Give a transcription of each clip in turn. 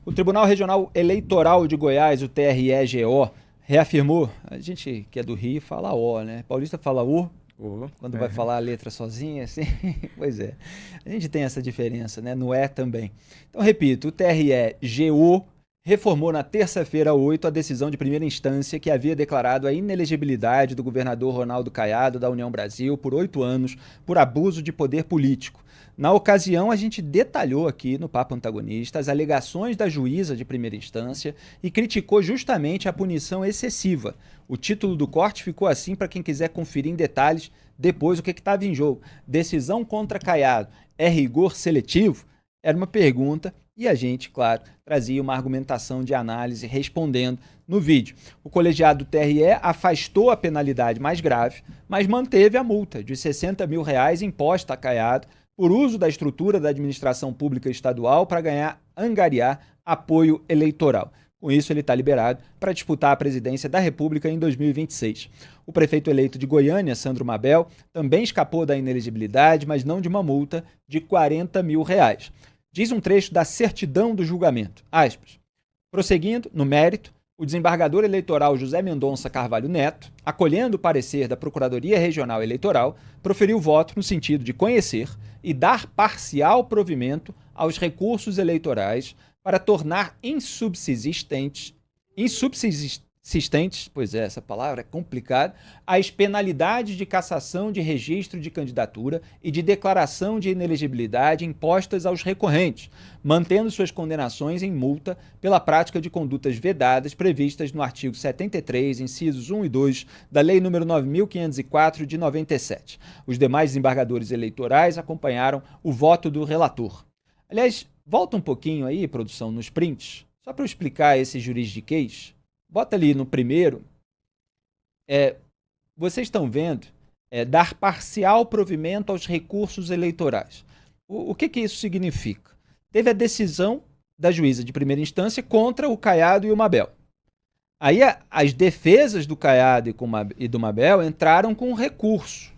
O Tribunal Regional Eleitoral de Goiás, o TRE-GO, reafirmou, a gente que é do Rio fala O, né? Paulista fala U, quando vai falar a letra sozinha, assim, pois é. A gente tem essa diferença, né? No E também. Então, repito, o TRE-GO reformou na terça-feira 8 a decisão de primeira instância que havia declarado a inelegibilidade do governador Ronaldo Caiado da União Brasil por 8 anos por abuso de poder político. Na ocasião, a gente detalhou aqui no Papo Antagonista as alegações da juíza de primeira instância e criticou justamente a punição excessiva. O título do corte ficou assim para quem quiser conferir em detalhes depois o que estava em jogo. Decisão contra Caiado é rigor seletivo? Era uma pergunta e a gente, claro, trazia uma argumentação de análise respondendo no vídeo. O colegiado do TRE afastou a penalidade mais grave, mas manteve a multa de R$60 mil imposta a Caiado por uso da estrutura da administração pública estadual para angariar apoio eleitoral. Com isso, ele está liberado para disputar a presidência da República em 2026. O prefeito eleito de Goiânia, Sandro Mabel, também escapou da inelegibilidade, mas não de uma multa de R$40 mil. Diz um trecho da certidão do julgamento, aspas, prosseguindo, no mérito, o desembargador eleitoral José Mendonça Carvalho Neto, acolhendo o parecer da Procuradoria Regional Eleitoral, proferiu voto no sentido de conhecer e dar parcial provimento aos recursos eleitorais para tornar insubsistentes, pois é, essa palavra é complicada, as penalidades de cassação de registro de candidatura e de declaração de inelegibilidade impostas aos recorrentes, mantendo suas condenações em multa pela prática de condutas vedadas previstas no artigo 73, incisos 1 e 2 da Lei nº 9.504 de 97. Os demais desembargadores eleitorais acompanharam o voto do relator. Aliás, volta um pouquinho aí, produção, nos prints, só para eu explicar esse juridiquês. Bota ali no primeiro, vocês estão vendo, dar parcial provimento aos recursos eleitorais. O que isso significa? Teve a decisão da juíza de primeira instância contra o Caiado e o Mabel. Aí as defesas do Caiado e do Mabel entraram com recurso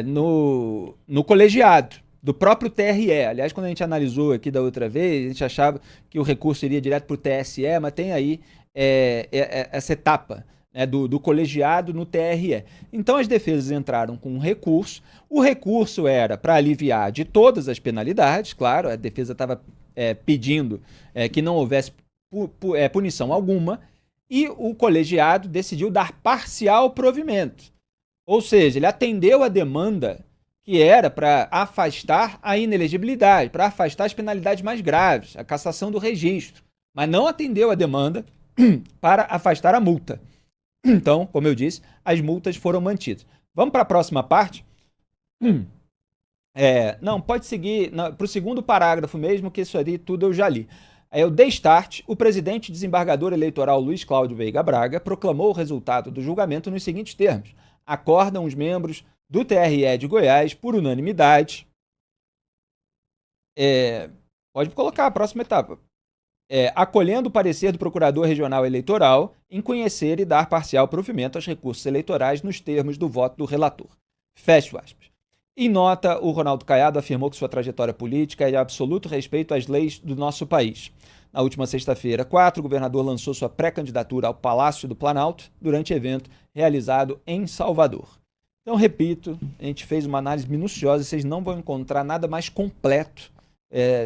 no colegiado do próprio TRE. Aliás, quando a gente analisou aqui da outra vez, a gente achava que o recurso iria direto para o TSE, mas tem aí essa etapa, né, do colegiado no TRE. Então as defesas entraram com um recurso. O recurso era para aliviar de todas as penalidades, claro, a defesa estava pedindo que não houvesse punição alguma, e o colegiado decidiu dar parcial provimento. Ou seja, ele atendeu a demanda que era para afastar a inelegibilidade, para afastar as penalidades mais graves, a cassação do registro, mas não atendeu a demanda para afastar a multa. Então, como eu disse, as multas foram mantidas. Vamos para a próxima parte? Não, pode seguir para o segundo parágrafo mesmo, que isso ali tudo eu já li. Eu dei start, o presidente desembargador eleitoral Luiz Cláudio Veiga Braga proclamou o resultado do julgamento nos seguintes termos. Acordam os membros do TRE de Goiás por unanimidade. Pode colocar a próxima etapa. Acolhendo o parecer do Procurador Regional Eleitoral em conhecer e dar parcial provimento aos recursos eleitorais nos termos do voto do relator. Fecho aspas. Em nota, o Ronaldo Caiado afirmou que sua trajetória política é de absoluto respeito às leis do nosso país. Na última sexta-feira, 4, o governador lançou sua pré-candidatura ao Palácio do Planalto durante evento realizado em Salvador. Então, repito, a gente fez uma análise minuciosa, vocês não vão encontrar nada mais completo.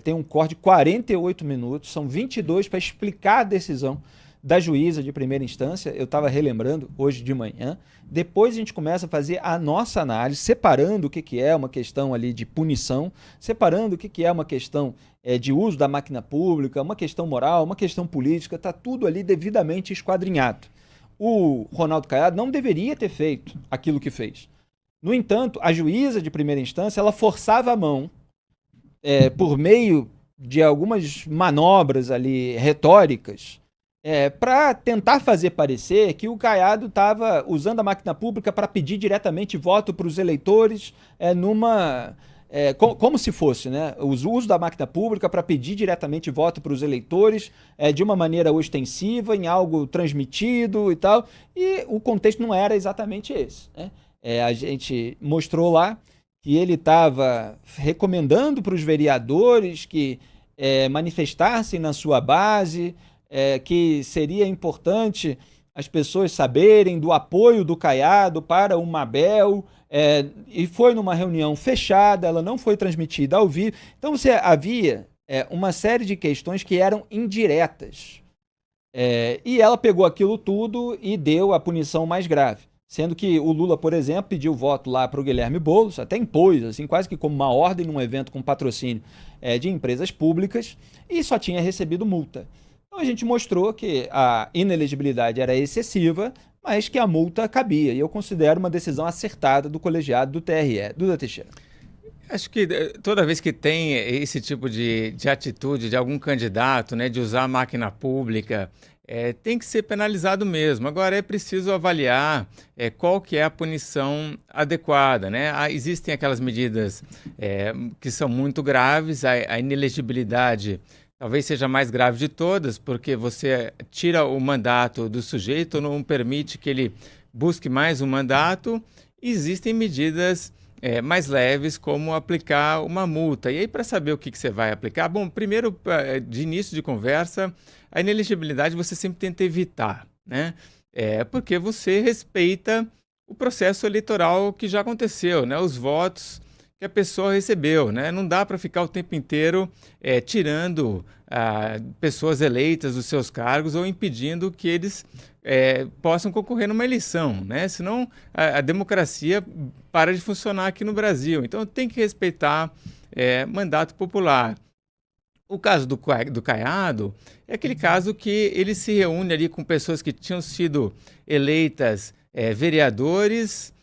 Tem um corte de 48 minutos, são 22 para explicar a decisão da juíza de primeira instância. Eu estava relembrando hoje de manhã. Depois a gente começa a fazer a nossa análise, separando o que é uma questão ali de punição, separando o que é uma questão de uso da máquina pública, uma questão moral, uma questão política, está tudo ali devidamente esquadrinhado. O Ronaldo Caiado não deveria ter feito aquilo que fez. No entanto, a juíza de primeira instância, ela forçava a mão, por meio de algumas manobras ali retóricas, para tentar fazer parecer que o Caiado estava usando a máquina pública para pedir diretamente voto para os eleitores, como se fosse, né, o uso da máquina pública para pedir diretamente voto para os eleitores de uma maneira ostensiva, em algo transmitido e tal, e o contexto não era exatamente esse, né? A gente mostrou lá que ele estava recomendando para os vereadores que manifestar-se na sua base, que seria importante as pessoas saberem do apoio do Caiado para o Mabel, e foi numa reunião fechada, ela não foi transmitida ao vivo. Então você havia uma série de questões que eram indiretas. E ela pegou aquilo tudo e deu a punição mais grave. Sendo que o Lula, por exemplo, pediu voto lá para o Guilherme Boulos, até impôs, assim, quase que como uma ordem num evento com patrocínio de empresas públicas, e só tinha recebido multa. Então a gente mostrou que a inelegibilidade era excessiva, mas que a multa cabia. E eu considero uma decisão acertada do colegiado do TRE. Duda Teixeira. Acho que toda vez que tem esse tipo de atitude de algum candidato, né, de usar a máquina pública, tem que ser penalizado mesmo. Agora é preciso avaliar qual que é a punição adequada, né? Existem aquelas medidas que são muito graves, a inelegibilidade talvez seja a mais grave de todas, porque você tira o mandato do sujeito, não permite que ele busque mais um mandato. Existem medidas mais leves, como aplicar uma multa. E aí, para saber o que você vai aplicar, bom, primeiro, de início de conversa, a inelegibilidade você sempre tenta evitar, né? Porque você respeita o processo eleitoral que já aconteceu, né? Os votos que a pessoa recebeu, né? Não dá para ficar o tempo inteiro tirando pessoas eleitas dos seus cargos ou impedindo que eles possam concorrer numa eleição, né? Senão a democracia para de funcionar aqui no Brasil. Então tem que respeitar mandato popular. O caso do Caiado é aquele caso que ele se reúne ali com pessoas que tinham sido eleitas vereadores,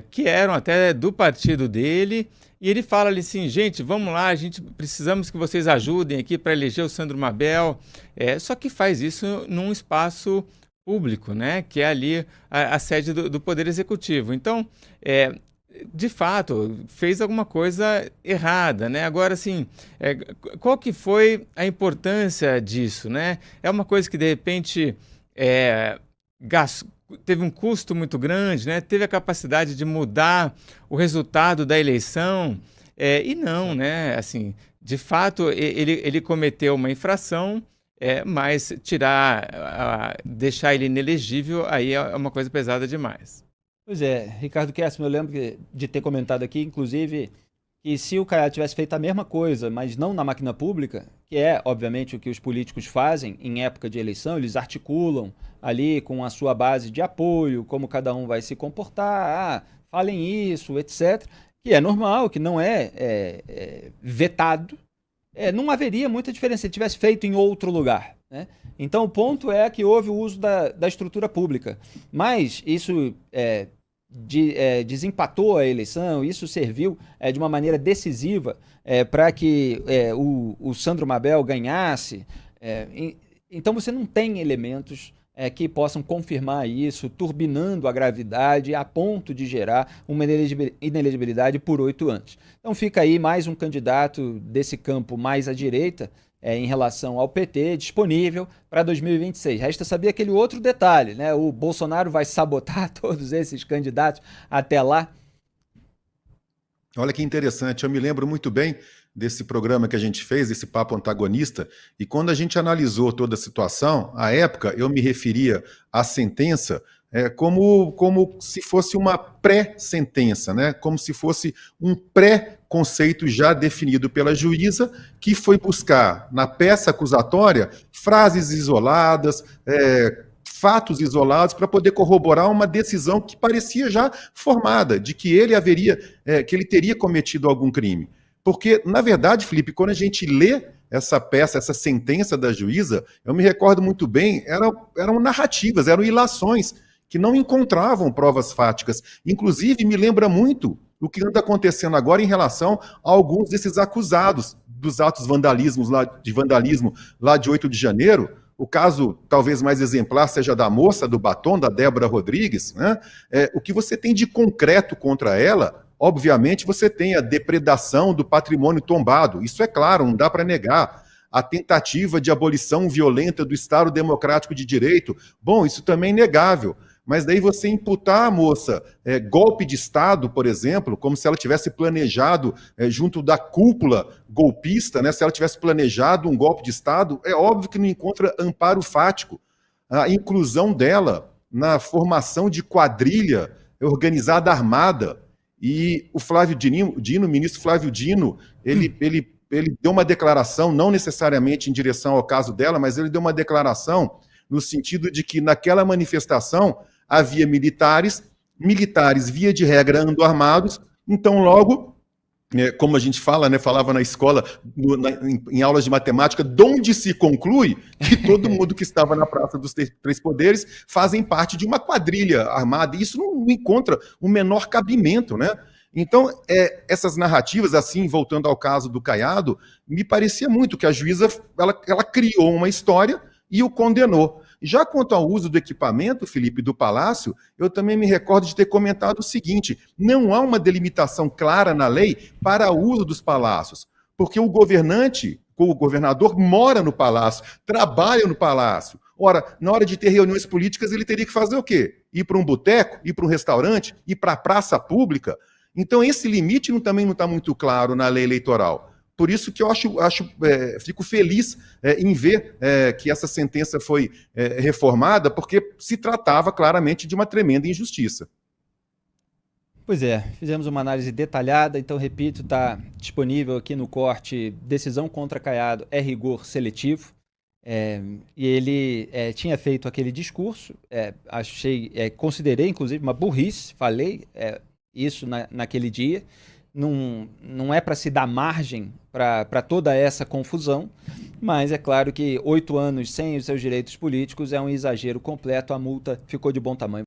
que eram até do partido dele, e ele fala ali assim: gente, vamos lá, precisamos que vocês ajudem aqui para eleger o Sandro Mabel, só que faz isso num espaço público, né, que é ali a sede do Poder Executivo. Então, de fato, fez alguma coisa errada, né? Agora, assim, qual que foi a importância disso, né? É uma coisa que, de repente, teve um custo muito grande, né? Teve a capacidade de mudar o resultado da eleição, e não, né? Assim, de fato, ele cometeu uma infração, mas deixar ele inelegível, aí é uma coisa pesada demais. Pois é, Ricardo Kessler, eu lembro de ter comentado aqui, inclusive, que se o Caiado tivesse feito a mesma coisa, mas não na máquina pública, que é, obviamente, o que os políticos fazem em época de eleição, eles articulam ali com a sua base de apoio, como cada um vai se comportar, falem isso, etc., que é normal, que não é vetado, não haveria muita diferença se ele tivesse feito em outro lugar, né? Então, o ponto é que houve o uso da estrutura pública, mas isso desempatou a eleição, isso serviu de uma maneira decisiva para que o Sandro Mabel ganhasse. Então, você não tem elementos que possam confirmar isso, turbinando a gravidade a ponto de gerar uma inelegibilidade por 8 anos. Então fica aí mais um candidato desse campo mais à direita em relação ao PT disponível para 2026. Resta saber aquele outro detalhe, né? O Bolsonaro vai sabotar todos esses candidatos até lá? Olha que interessante, eu me lembro muito bem desse programa que a gente fez, esse papo antagonista, e quando a gente analisou toda a situação, à época eu me referia à sentença como se fosse uma pré-sentença, né? Como se fosse um pré-conceito já definido pela juíza, que foi buscar na peça acusatória frases isoladas, fatos isolados para poder corroborar uma decisão que parecia já formada, de que ele teria cometido algum crime. Porque, na verdade, Felipe, quando a gente lê essa peça, essa sentença da juíza, eu me recordo muito bem, eram narrativas, eram ilações, que não encontravam provas fáticas. Inclusive, me lembra muito o que anda acontecendo agora em relação a alguns desses acusados dos atos de vandalismo lá de 8 de janeiro. O caso talvez mais exemplar seja da moça do batom, da Débora Rodrigues, né? O que você tem de concreto contra ela, obviamente você tem a depredação do patrimônio tombado, isso é claro, não dá para negar. A tentativa de abolição violenta do Estado Democrático de Direito, bom, isso também é inegável. Mas daí você imputar a moça golpe de Estado, por exemplo, como se ela tivesse planejado junto da cúpula golpista, né? Se ela tivesse planejado um golpe de Estado, é óbvio que não encontra amparo fático. A inclusão dela na formação de quadrilha organizada armada. E o Flávio Dino, o ministro Flávio Dino, ele deu uma declaração, não necessariamente em direção ao caso dela, mas ele deu uma declaração no sentido de que naquela manifestação havia militares via de regra andam armados, então logo, como a gente fala, né, falava na escola, em aulas de matemática, de onde se conclui que todo mundo que estava na Praça dos Três Poderes fazem parte de uma quadrilha armada, e isso não encontra o menor cabimento, né? Então, essas narrativas, assim, voltando ao caso do Caiado, me parecia muito que a juíza ela criou uma história e o condenou. Já quanto ao uso do equipamento, Felipe, do Palácio, eu também me recordo de ter comentado o seguinte: não há uma delimitação clara na lei para o uso dos palácios, porque o governador mora no palácio, trabalha no palácio. Ora, na hora de ter reuniões políticas, ele teria que fazer o quê? Ir para um boteco, ir para um restaurante, ir para a praça pública? Então, esse limite também não está muito claro na lei eleitoral. Por isso que eu fico feliz em ver que essa sentença foi reformada, porque se tratava claramente de uma tremenda injustiça. Pois é, fizemos uma análise detalhada, então, repito, está disponível aqui no corte Decisão contra Caiado é rigor seletivo. E ele tinha feito aquele discurso, considerei, inclusive, uma burrice, falei isso naquele dia. Não é para se dar margem para toda essa confusão, mas é claro que 8 anos sem os seus direitos políticos é um exagero completo, a multa ficou de bom tamanho.